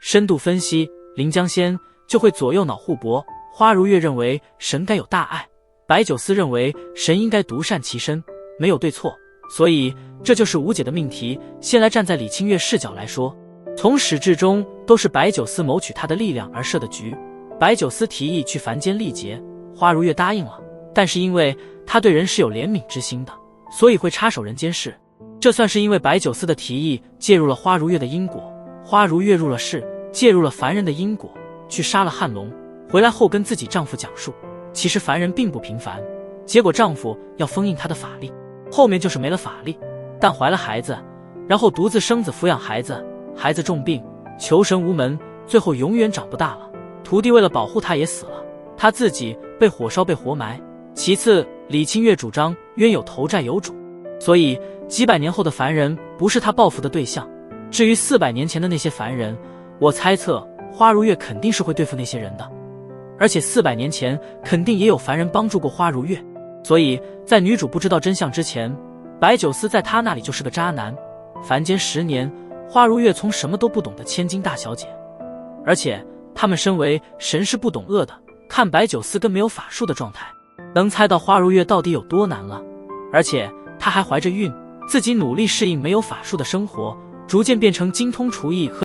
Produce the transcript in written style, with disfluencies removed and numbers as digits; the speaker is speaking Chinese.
深度分析，临江仙就会左右脑互搏。花如月认为神该有大爱，白九思认为神应该独善其身，没有对错，所以这就是无解的命题。先来站在李清月视角来说，从始至终都是白九思谋取他的力量而设的局。白九思提议去凡间历劫，花如月答应了，但是因为他对人是有怜悯之心的，所以会插手人间事。这算是因为白九思的提议介入了花如月的因果，花如月入了世，介入了凡人的因果，去杀了汉龙，回来后跟自己丈夫讲述，其实凡人并不平凡，结果丈夫要封印她的法力，后面就是没了法力，但怀了孩子，然后独自生子抚养孩子，孩子重病，求神无门，最后永远长不大了。徒弟为了保护他也死了，他自己被火烧被活埋。其次，李清月主张冤有头债有主，所以几百年后的凡人不是他报复的对象。至于400年前的那些凡人，我猜测花如月肯定是会对付那些人的，而且400年前肯定也有凡人帮助过花如月，所以在女主不知道真相之前，白九思在他那里就是个渣男。凡间10年，花如月从什么都不懂的千金大小姐，而且他们身为神是不懂恶的，看白九思跟没有法术的状态，能猜到花如月到底有多难了。而且她还怀着孕，自己努力适应没有法术的生活，逐渐变成精通厨艺和